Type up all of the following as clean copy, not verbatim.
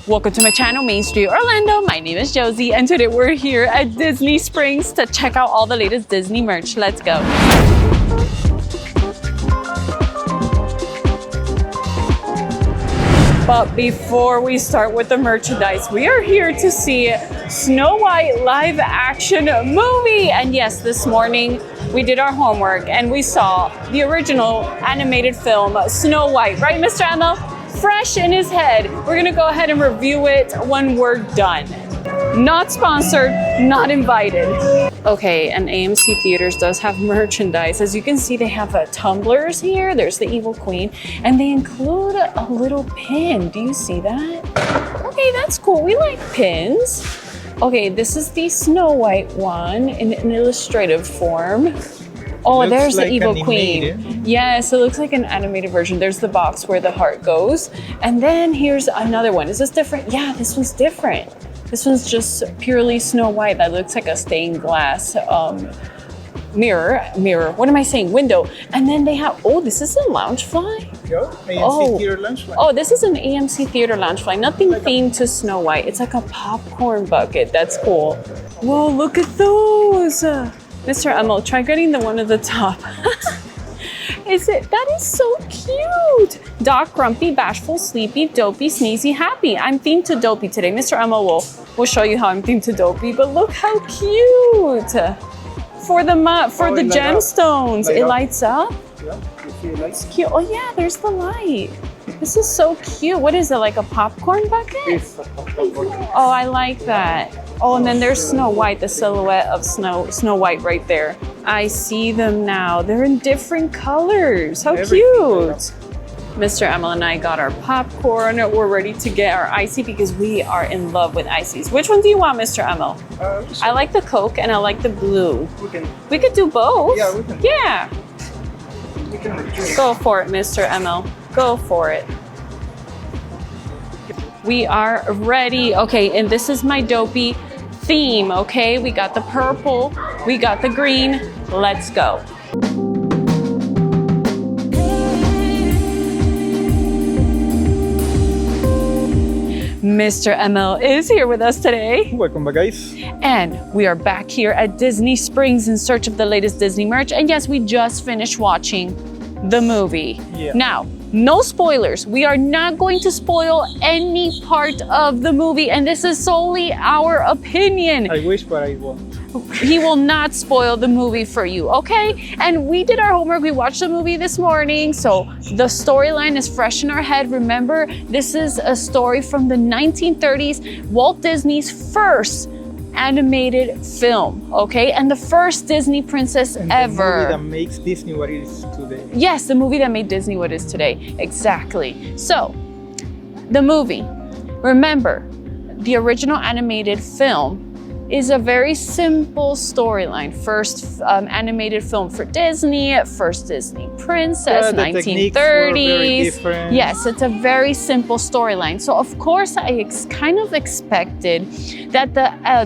Welcome to my channel, Main Street Orlando. My name is Josie, and today we're here at Disney Springs to check out all the latest Disney merch. Let's go. But before we start with the merchandise, we are here to see Snow White live action movie. And yes, this morning we did our homework and we saw the original animated film, Snow White. Right, Mr. Emil? Fresh in his head. We're gonna go ahead and review it when we're done. Not sponsored, not invited. Okay, and AMC Theaters does have merchandise. As you can see, they have tumblers here. There's the Evil Queen, and they include a little pin. Do you see that? Okay, that's cool. We like pins. Okay, this is the Snow White one in an illustrative form. Oh, there's the Evil Queen. Yes, it looks like an animated version. There's the box where the heart goes. And then here's another one. Is this different? Yeah, this one's different. This one's just purely Snow White. That looks like a stained glass mirror. What am I saying? Window. And then they have, oh, this is a Loungefly? Yeah, AMC Theater Loungefly. Oh, this is an AMC Theater Loungefly. Nothing themed to Snow White. It's like a popcorn bucket. That's cool. Whoa, look at those. Mr. Emil, try getting the one at the top. That is so cute. Doc, grumpy, bashful, sleepy, dopey, sneezy, happy. I'm themed to dopey today. Mr. Emil will show you how I'm themed to dopey, but look how cute. For the gemstones, it lights up. Yeah, you see it lights? It's cute. Oh yeah, there's the light. This is so cute. What is it, like a popcorn bucket? It's a popcorn bucket. Oh, I like that. Oh, and then there's Snow White, the silhouette of Snow White right there. I see them now. They're in different colors. How cute. Mr. Emil and I got our popcorn. We're ready to get our icy because we are in love with ices. Which one do you want, Mr. Emil? I like the Coke and I like the blue. We could do both. Yeah, we can. Yeah. We can Go for it, Mr. Emil. Go for it. We are ready. Okay, and this is my dopey theme, okay? We got the purple, we got the green. Let's go. Mr. Emil is here with us today. Welcome back, guys. And we are back here at Disney Springs in search of the latest Disney merch. And yes, we just finished watching the movie. Yeah. Now, no spoilers. We are not going to spoil any part of the movie, and this is solely our opinion. I wish, but I won't. He will not spoil the movie for you, okay? And we did our homework. We watched the movie this morning, so the storyline is fresh in our head. Remember, this is a story from the 1930s, Walt Disney's first animated film, okay? And the first Disney princess ever. The movie that makes Disney what it is today. Yes, the movie that made Disney what it is today. Exactly. So, the movie. Remember, the original animated film is a very simple storyline. First animated film for Disney, first Disney princess, the 1930s. Yes, it's a very simple storyline. So of course I kind of expected that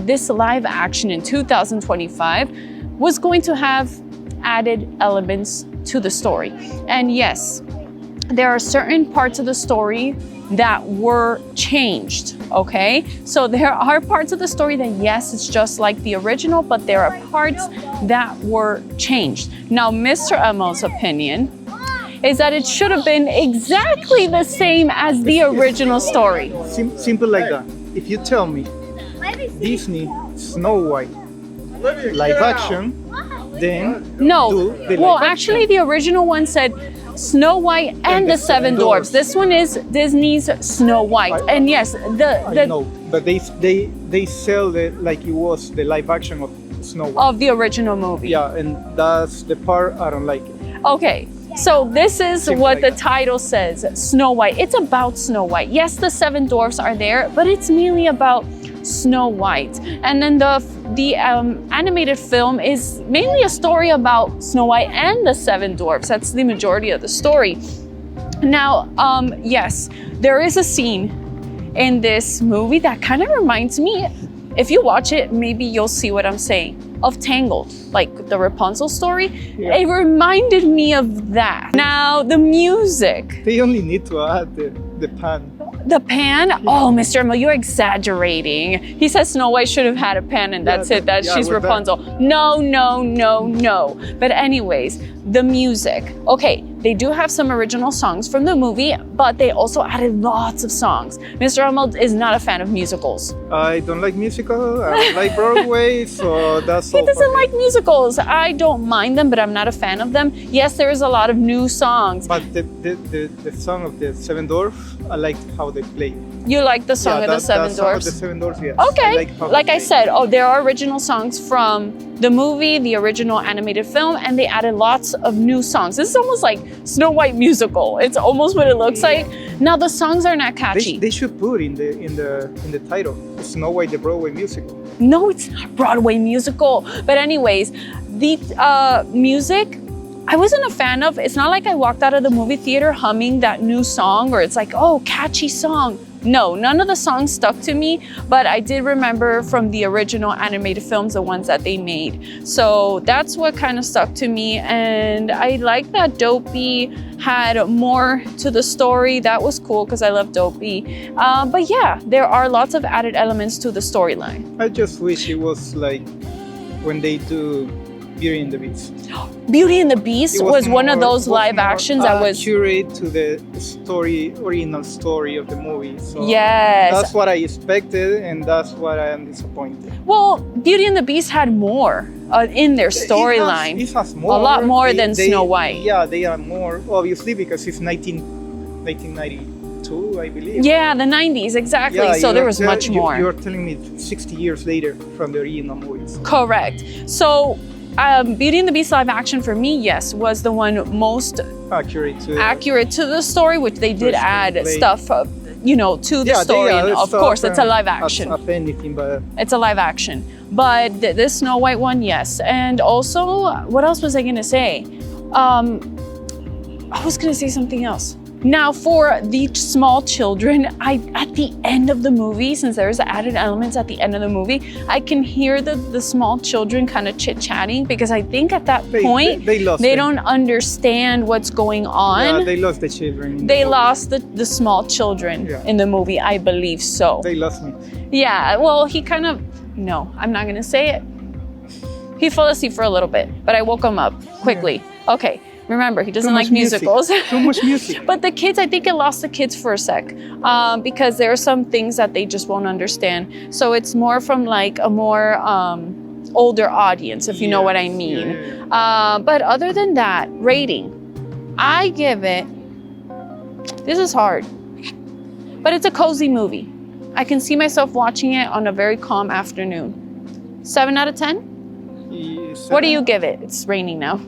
this live action in 2025 was going to have added elements to the story. And yes, there are certain parts of the story that were changed, okay? So there are parts of the story that, yes, it's just like the original, but there are parts that were changed. Now, Mr. Emil's opinion is that it should have been exactly the same as the original story. Simple like that. If you tell me Disney Snow White live action, then no. do the Well, live actually, action. the original one said Snow White and the Seven Dwarfs. This one is Disney's Snow White. And yes, I know, but they sell it like it was the live action of Snow White. Of the original movie. Yeah, and that's the part I don't like it. Okay, so this is what the title says, Snow White. It's about Snow White. Yes, the Seven Dwarfs are there, but it's mainly about Snow White. And then the animated film is mainly a story about Snow White and the Seven Dwarfs. That's the majority of the story. Now, yes, there is a scene in this movie that kind of reminds me, if you watch it, maybe you'll see what I'm saying, of Tangled, like the Rapunzel story. Yeah. It reminded me of that. Now, the music. They only need to add the pan. The pan? Oh, Mr. Emil, you're exaggerating. He says Snow White should have had a pan and that's it, that she's Rapunzel. No, no, no, no. But anyways, the music. Okay, they do have some original songs from the movie, but they also added lots of songs. Mr. Emil is not a fan of musicals. I don't like musical. I don't like Broadway, so that's all. He doesn't like musicals. I don't mind them, but I'm not a fan of them. Yes, there is a lot of new songs. But the song of the Seven Dwarfs, I like how they play. You like the song of the Seven Dwarfs? The Seven Dwarfs, yes. Okay. Like I said, there are original songs from the movie, the original animated film, and they added lots of new songs. This is almost like Snow White musical. It's almost what it looks like. Now the songs are not catchy. They should put in the title, Snow White the Broadway musical. No, it's not Broadway musical. But anyways, the music, I wasn't a fan of. It's not like I walked out of the movie theater humming that new song or it's like, oh, catchy song. No, none of the songs stuck to me, but I did remember from the original animated films, the ones that they made. So that's what kind of stuck to me. And I like that Dopey had more to the story. That was cool because I love Dopey. But yeah, there are lots of added elements to the storyline. I just wish it was like when they do Beauty and the Beast. Beauty and the Beast was one of those live actions that was accurate to the original story of the movie. So yes, that's what I expected, and that's what I am disappointed. Well, Beauty and the Beast had more in their storyline. It has more. A lot more than Snow White. Yeah, they are more, obviously, because it's 1992, I believe. Yeah, the 90s, exactly. Yeah, so there was much more. You're telling me 60 years later from the original movies. Correct. So Beauty and the Beast live action for me, yes, was the one most accurate to the story, which they did add stuff, to the story. And of course, it's a live action. It's a live action. But this Snow White one, yes. And also, what else was I going to say? I was going to say something else. Now, for the small children, at the end of the movie, since there's added elements at the end of the movie, I can hear the small children kind of chit-chatting because I think at that point, they don't understand what's going on. Yeah, they lost the children. They lost the small children in the movie, I believe so. They lost me. Yeah, well, no, I'm not going to say it. He fell asleep for a little bit, but I woke him up quickly. Yeah. Okay. Remember, he doesn't like musicals. Too much music. But the kids, I think it lost the kids for a sec because there are some things that they just won't understand. So it's more from like a more older audience, if you know what I mean. Yeah. But other than that, rating, I give it, this is hard, but it's a cozy movie. I can see myself watching it on a very calm afternoon. 7 out of 10? What do you give it? It's raining now.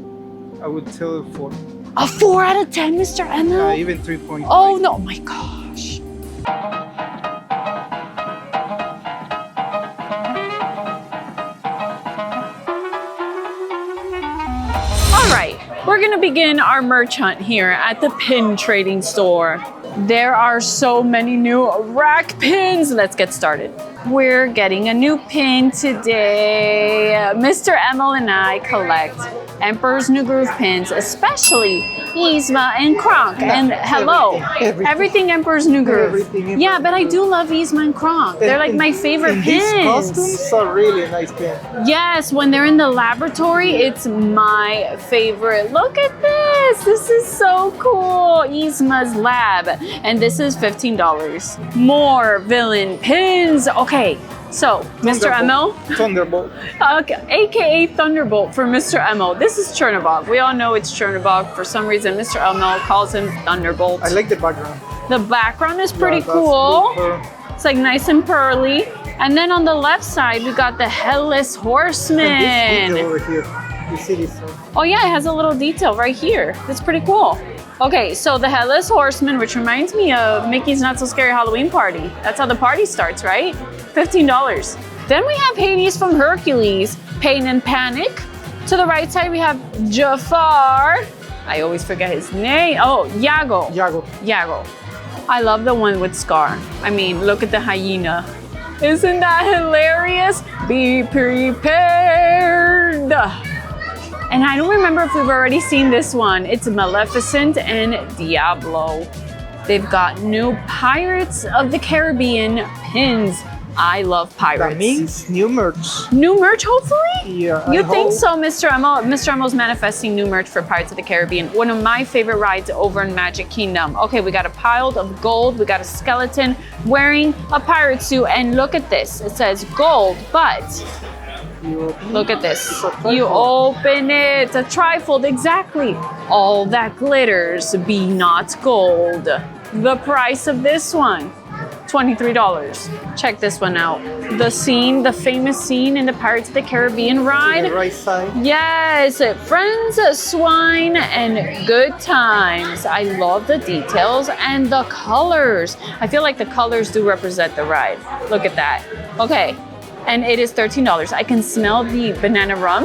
I would tell it 4. A 4 out of 10, Mr. Emil? Even 3.5. Oh, no, my gosh. All right, we're gonna begin our merch hunt here at the pin trading store. There are so many new rack pins. Let's get started. We're getting a new pin today. Mr. Emil and I collect Emperor's New Groove pins, especially Yzma and Kronk. And hello, everything Emperor's New Groove. Yeah, but I do love Yzma and Kronk. They're like my favorite pins. These costumes are really nice pins. Yes, when they're in the laboratory, it's my favorite. Look at this. This is so cool. Yzma's lab. And this is $15. More villain pins. Okay, so Mr. Emil. Thunderbolt. Okay, AKA Thunderbolt for Mr. Emil. This is Chernobog. We all know it's Chernobog. For some reason, Mr. Emil calls him Thunderbolt. I like the background. The background is pretty cool. It's like nice and pearly. And then on the left side, we got the Headless Horseman. And this detail over here. You see this? Oh yeah, it has a little detail right here. That's pretty cool. Okay, so the Headless Horseman, which reminds me of Mickey's Not So Scary Halloween Party. That's how the party starts, right? $15. Then we have Hades from Hercules, Pain and Panic. To the right side, we have Jafar. I always forget his name. Oh, Iago. Iago. I love the one with Scar. I mean, look at the hyena. Isn't that hilarious? Be prepared. And I don't remember if we've already seen this one. It's Maleficent and Diablo. They've got new Pirates of the Caribbean pins. I love pirates. That means new merch. New merch, hopefully? Yeah. You think so, Mr. Emo? Mr. Emo's manifesting new merch for Pirates of the Caribbean. One of my favorite rides over in Magic Kingdom. Okay, we got a pile of gold. We got a skeleton wearing a pirate suit. And look at this. It says gold, but look at this. You open it. A trifold, exactly. All that glitters be not gold. The price of this one, $23. Check this one out. The scene, the famous scene in the Pirates of the Caribbean ride. The right side. Yes, friends, swine, and good times. I love the details and the colors. I feel like the colors do represent the ride. Look at that. Okay, and it is $13. I can smell the banana rum.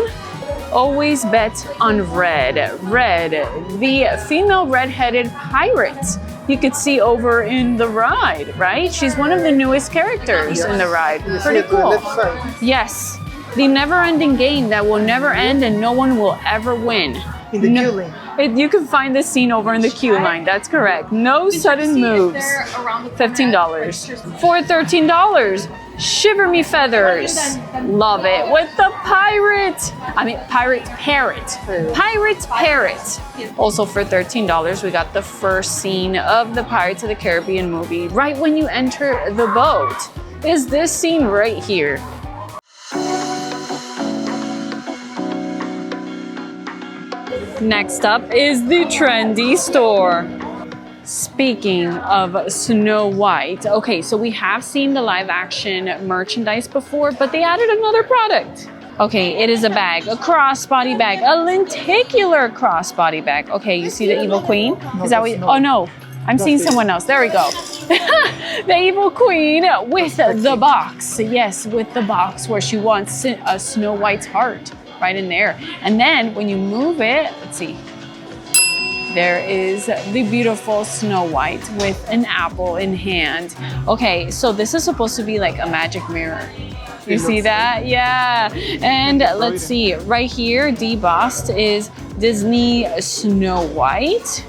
Always bet on Red. Red, the female red-headed pirate you could see over in the ride, right? She's one of the newest characters in the ride. Pretty cool. Yes, the never-ending game that will never end and no one will ever win. In the queue line. You can find this scene over in the queue line. That's correct. No sudden moves. $15 for $13. Shiver me feathers. Love it. With the pirate. Pirate parrot. Pirate parrot. Also for $13, we got the first scene of the Pirates of the Caribbean movie. Right when you enter the boat is this scene right here. Next up is the trendy store. Speaking of Snow White, okay, so we have seen the live action merchandise before, but they added another product. Okay, it is a bag, a crossbody bag, a lenticular crossbody bag. Okay, you see the Evil Queen? Is that what you, oh no, I'm seeing someone else. There we go. The Evil Queen with the box. Yes, with the box where she wants a Snow White's heart right in there. And then when you move it, let's see. There is the beautiful Snow White with an apple in hand. Okay, so this is supposed to be like a magic mirror. You see that? Yeah. And let's see, right here, debossed is Disney Snow White.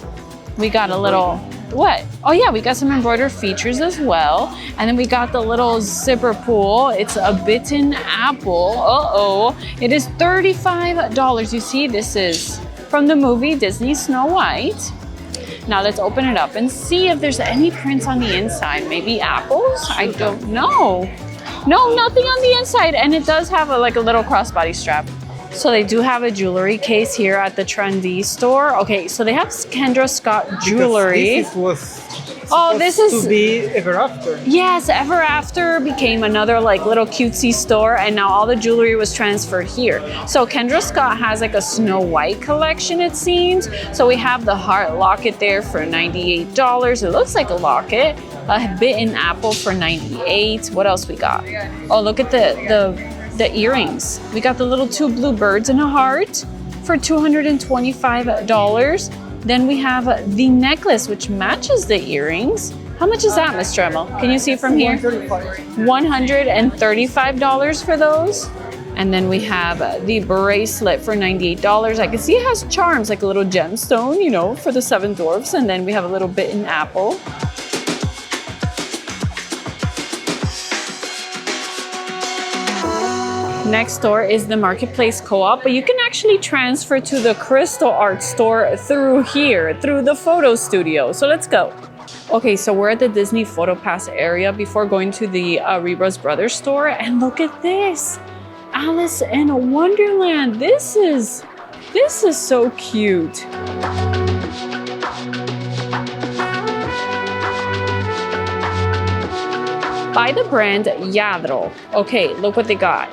We got a little, what? Oh yeah, we got some embroidered features as well. And then we got the little zipper pull. It's a bitten apple. Uh-oh. It is $35. You see, this is from the movie Disney Snow White. Now let's open it up and see if there's any prints on the inside. Maybe apples? I don't know. No, nothing on the inside. And it does have a little crossbody strap. So they do have a jewelry case here at the trendy store. Okay, so they have Kendra Scott jewelry. This is to be Ever After. Yes, Ever After became another little cutesy store, and now all the jewelry was transferred here. So Kendra Scott has a Snow White collection, it seems. So we have the heart locket there for $98. It looks like a locket. A bitten apple for $98. What else we got? Oh, look at the earrings. We got the little two blue birds and a heart for $225. Then we have the necklace, which matches the earrings. How much is that, Mr. Emil? Can you see from here? $135 for those. And then we have the bracelet for $98. I can see it has charms, like a little gemstone, for the 7 dwarfs. And then we have a little bitten apple. Next door is the Marketplace Co-op, but you can actually transfer to the Crystal Art store through here, through the photo studio. So let's go. Okay, so we're at the Disney Photo Pass area before going to the Rebus Brothers store. And look at this, Alice in Wonderland. This is so cute. By the brand Yadro. Okay, look what they got.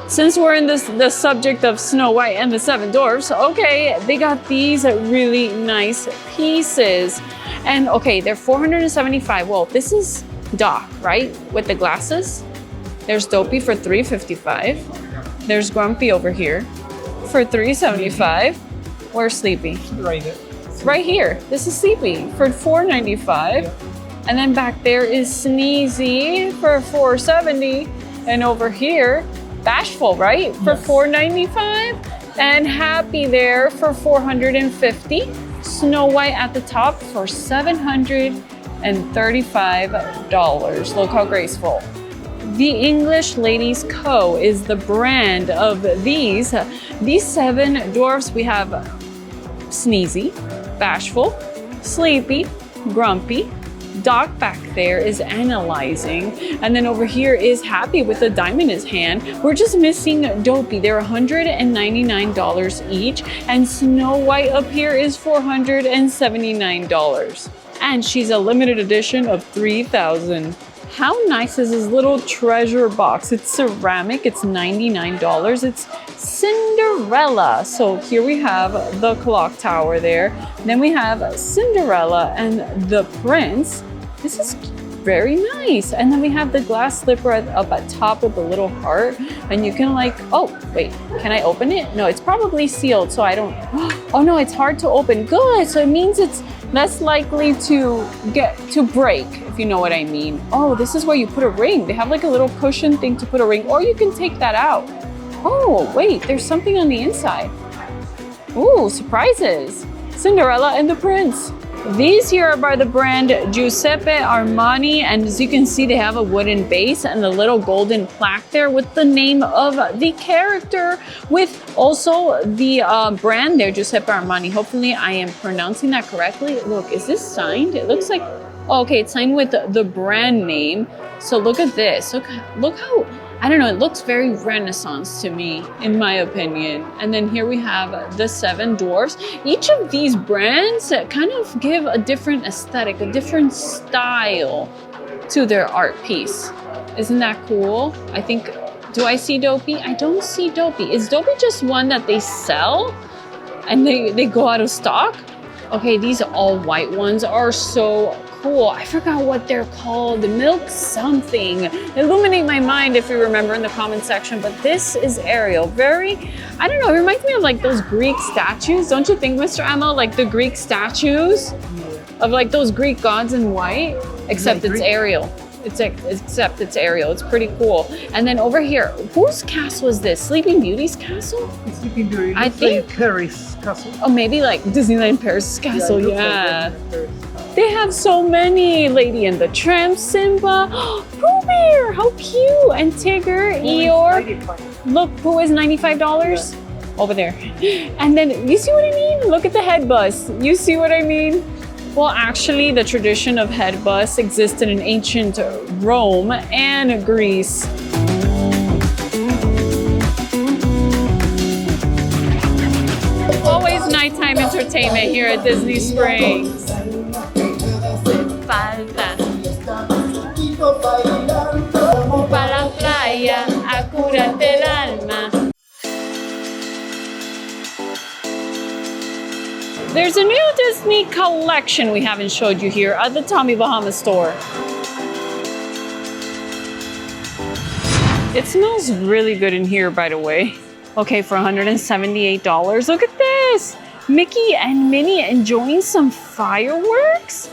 Since we're in the subject of Snow White and the 7 Dwarfs, okay, they got these really nice pieces. And okay, they're $475. Well, this is Doc, right? With the glasses. There's Dopey for $355. There's Grumpy over here for $375. Where's Sleepy? Right there. Right here. This is Sleepy for $495. And then back there is Sneezy for $470. And over here, Bashful, right? For $495. And Happy there for $450. Snow White at the top for $735. Look how graceful. The English Ladies Co. is the brand of these. These 7 dwarfs, we have Sneezy, Bashful, Sleepy, Grumpy. Doc back there is analyzing, and then over here is Happy with a dime in his hand. We're just missing Dopey. They're $199 each, and Snow White up here is $479. And she's a limited edition of 3,000. How nice is this little treasure box? It's ceramic, it's $99. It's Cinderella. So here we have the clock tower there. Then we have Cinderella and the prince. This is very nice. And then we have the glass slipper up at top with the little heart. And you can like, oh, wait, can I open it? No, it's probably sealed, so I don't, oh no, it's hard to open. Good, so it means it's less likely to break, if you know what I mean. Oh, this is where you put a ring. They have like a little cushion thing to put a ring, or you can take that out. Oh, wait, there's something on the inside. Ooh, surprises. Cinderella and the Prince. These here are by the brand Giuseppe Armani, and as you can see, they have a wooden base and a little golden plaque there with the name of the character, with also the brand there, Giuseppe Armani. Hopefully I am pronouncing that correctly. Look, is this signed? It looks like, oh, okay, it's signed with the brand name. So look at this. Look how, I don't know, it looks very Renaissance to me, in my opinion. And then here we have the 7 dwarfs. Each of these brands kind of give a different aesthetic, a different style to their art piece. Isn't that cool? I think, do I see Dopey? I don't see Dopey. Is Dopey just one that they sell and they go out of stock? Okay, these all white ones are so cool. I forgot what they're called. Milk something. Illuminate my mind if you remember in the comment section. But this is Ariel. Very, I don't know, it reminds me of like those Greek statues. Don't you think, Mr. Emma? Like the Greek statues of like those Greek gods in white, except it's Ariel. Except it's Ariel. It's pretty cool. And then over here, whose castle is this? Sleeping Beauty's castle? Sleeping Beauty. I think Paris castle. Oh, maybe like Disneyland Paris castle. Yeah. Like They have so many. Lady and the Tramp, Simba, Pooh Bear, how cute! And Tigger, Eeyore. Look, Pooh is $95 over there. And then, you see what I mean? Look at the head bus. You see what I mean? Well, actually, the tradition of head bus existed in ancient Rome and Greece. Always nighttime entertainment here at Disney Springs. Falta para la playa, acúrate el alma. There's a new Disney collection we haven't showed you here at the Tommy Bahama store. It smells really good in here, by the way. Okay, for $178. Look at this! Mickey and Minnie enjoying some fireworks?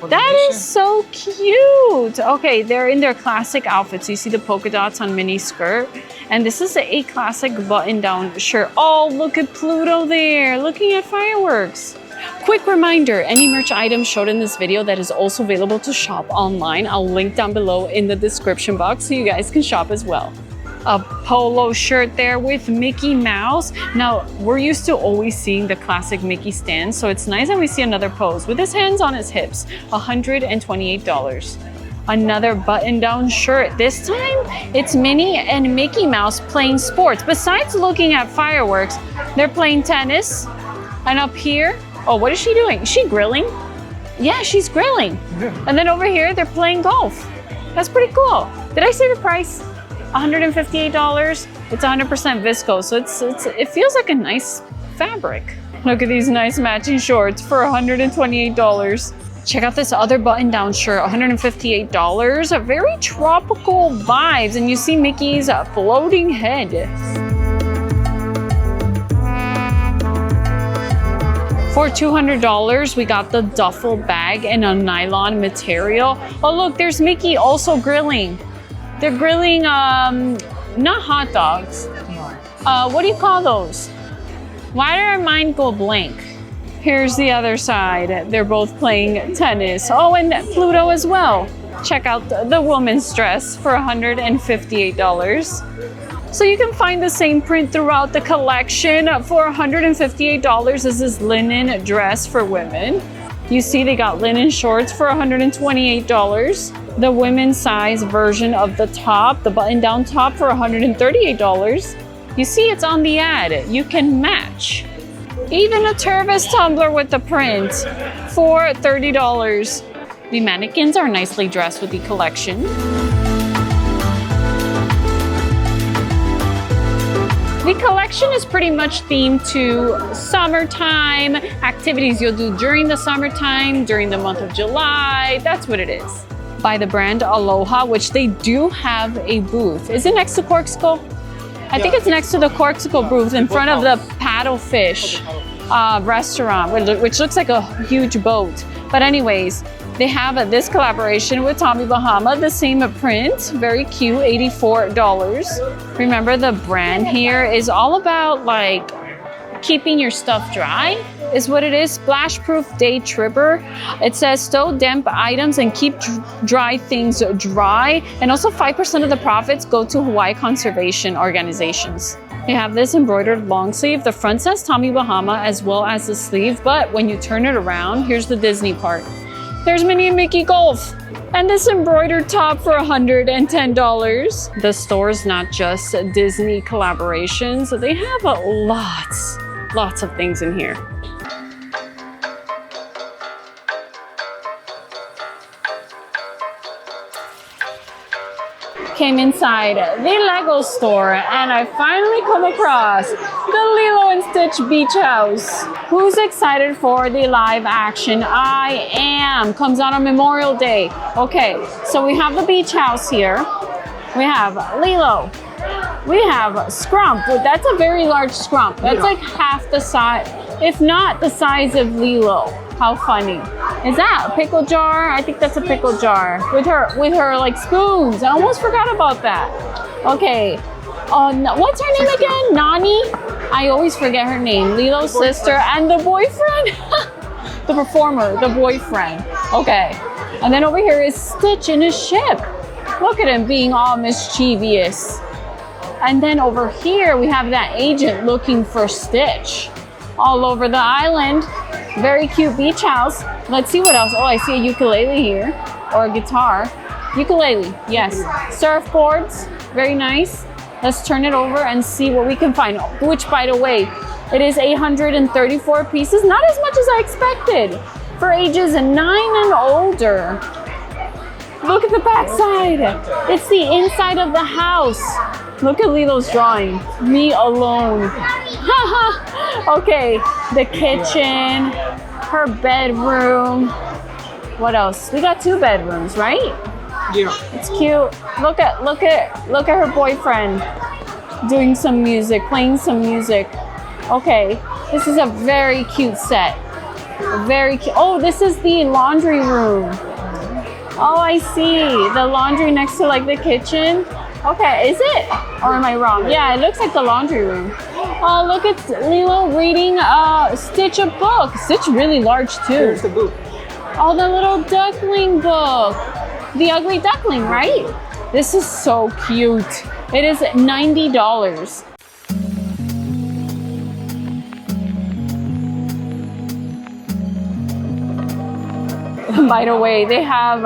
That is so cute! Okay, they're in their classic outfits. You see the polka dots on Minnie's skirt. And this is a classic button-down shirt. Oh, look at Pluto there, looking at fireworks. Quick reminder, any merch item showed in this video that is also available to shop online, I'll link down below in the description box so you guys can shop as well. A polo shirt there with Mickey Mouse. Now, we're used to always seeing the classic Mickey stand, so it's nice that we see another pose with his hands on his hips, $128. Another button-down shirt. This time, it's Minnie and Mickey Mouse playing sports. Besides looking at fireworks, they're playing tennis. And up here, oh, what is she doing? Is she grilling? Yeah, she's grilling. And then over here, they're playing golf. That's pretty cool. Did I say the price? $158. It's 100% viscose, so it feels like a nice fabric. Look at these nice matching shorts for $128. Check out this other button-down shirt, $158. Very tropical vibes, and you see Mickey's floating head. For $200, we got the duffel bag in a nylon material. Oh, look, there's Mickey also grilling. They're grilling, not hot dogs. What do you call those? Why did our mind go blank? Here's the other side. They're both playing tennis. Oh, and Pluto as well. Check out the woman's dress for $158. So you can find the same print throughout the collection. For $158 is this linen dress for women. You see they got linen shorts for $128. The women's size version of the top, the button-down top for $138. You see it's on the ad. You can match. Even a Tervis tumbler with the print for $30. The mannequins are nicely dressed with the collection. The collection is pretty much themed to summertime, activities you'll do during the summertime, during the month of July. That's what it is. By the brand Aloha, which they do have a booth. Is it next to Corksicle? I think it's next to the Corksicle booth in front of the Paddlefish restaurant, which looks like a huge boat. But anyways, they have this collaboration with Tommy Bahama, the same print, very cute, $84. Remember, the brand here is all about like keeping your stuff dry, is what it is. Splash proof day tripper. It says stow damp items and keep dry things dry. And also 5% of the profits go to Hawaii conservation organizations. You have this embroidered long sleeve. The front says Tommy Bahama as well as the sleeve, but when you turn it around, here's the Disney part. There's Minnie and Mickey Golf. And this embroidered top for $110. The store is not just Disney collaborations. They have lots of things in here. Came inside the Lego store and I finally come across the Lilo and Stitch Beach House. Who's excited for the live action? I am. Comes out on Memorial Day. Okay, so we have the beach house here. We have Lilo. We have Scrump. That's a very large Scrump. That's like half the size, if not the size of Lilo. How funny. Is that a pickle jar? I think that's a pickle jar with her like spoons. I almost forgot about that. Okay. What's her name again? Nani? I always forget her name. Lilo's sister and the boyfriend. The performer, the boyfriend. Okay. And then over here is Stitch in a ship. Look at him being all mischievous. And then over here we have that agent looking for Stitch all over the island. Very cute beach house. Let's see what else. Oh, I see a ukulele here, or a guitar. Ukulele, yes. Surfboards, very nice. Let's turn it over and see what we can find. Which, by the way, it is 834 pieces. Not as much as I expected for ages 9 and older. Look at the back side. It's the inside of the house. Look at Lilo's drawing. Me alone. Okay, the kitchen, her bedroom. What else? We got 2 bedrooms, right? Yeah. It's cute. Look at her boyfriend doing some music, playing some music. Okay, this is a very cute set. Very cute. Oh, this is the laundry room. Oh, I see. The laundry next to like the kitchen. Okay, is it? Or am I wrong? Yeah, it looks like the laundry room. Oh, look at Lilo reading Stitch a book. Stitch really large too. Here's the book. Oh, the little duckling book. The Ugly Duckling, right? This is so cute. It is $90. By the way, they have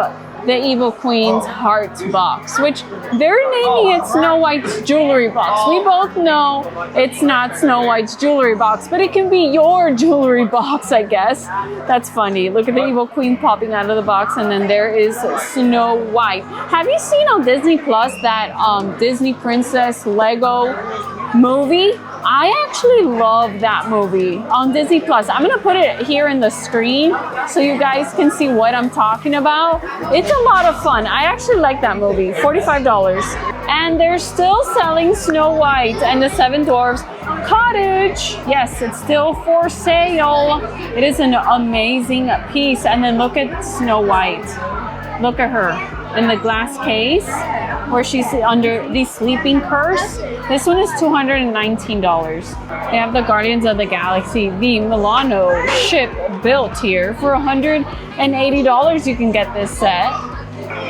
the Evil Queen's heart box, which they're naming it Snow White's jewelry box. We both know it's not Snow White's jewelry box, but it can be your jewelry box, I guess. That's funny. Look at the Evil Queen popping out of the box, and then there is Snow White. Have you seen on Disney Plus that Disney Princess Lego movie? I actually love that movie on Disney Plus. I'm gonna put it here in the screen so you guys can see what I'm talking about. It's a lot of fun. I actually like that movie. $45. And they're still selling Snow White and the Seven Dwarfs Cottage. Yes, it's still for sale. It is an amazing piece. And then look at Snow White. Look at her. in the glass case where she's under the sleeping purse. This one is $219. They have the Guardians of the Galaxy, the Milano ship built here. For $180 you can get this set.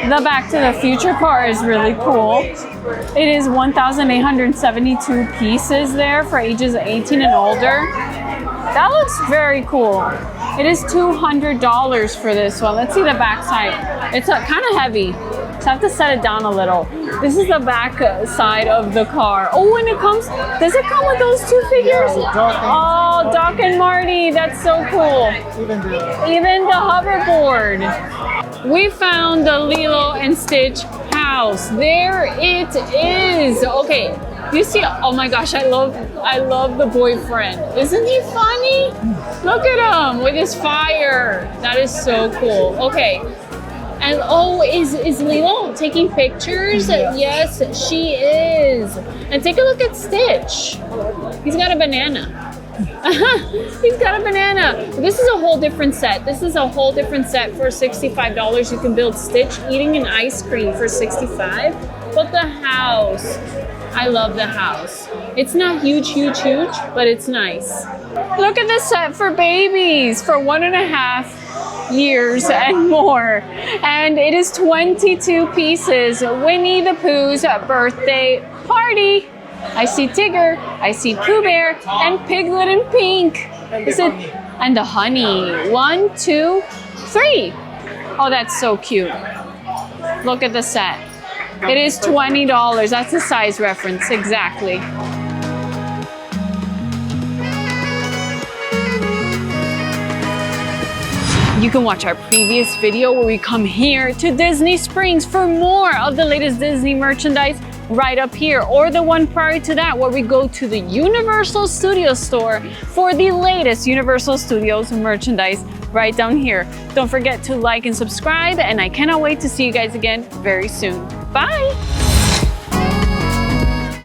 The Back to the Future car is really cool. It is 1,872 pieces there for ages 18 and older. That looks very cool. It is $200 for this one. Let's see the back side. It's kind of heavy, so I have to set it down a little. This is the back side of the car. Oh, and does it come with those two figures? Oh, Doc and Marty, that's so cool. Even the hoverboard. We found the Lilo and Stitch house. There it is. Okay, you see, oh my gosh, I love the boyfriend. Isn't he funny? Look at him with his fire. That is so cool. Okay. And oh, is Lilo taking pictures? Yes, she is. And take a look at Stitch. He's got a banana. He's got a banana. This is a whole different set. This is a whole different set for $65. You can build Stitch eating an ice cream for $65. But the house, I love the house. It's not huge, but it's nice. Look at this set for babies for 1.5 years and more. And it is 22 pieces. Winnie the Pooh's birthday party. I see Tigger, I see Pooh Bear, and Piglet in pink. And the honey. 1, 2, 3. Oh, that's so cute. Look at the set. It is $20. That's the size reference, exactly. You can watch our previous video where we come here to Disney Springs for more of the latest Disney merchandise right up here, or the one prior to that where we go to the Universal Studios store for the latest Universal Studios merchandise right down here. Don't forget to like and subscribe, and I cannot wait to see you guys again very soon. Bye!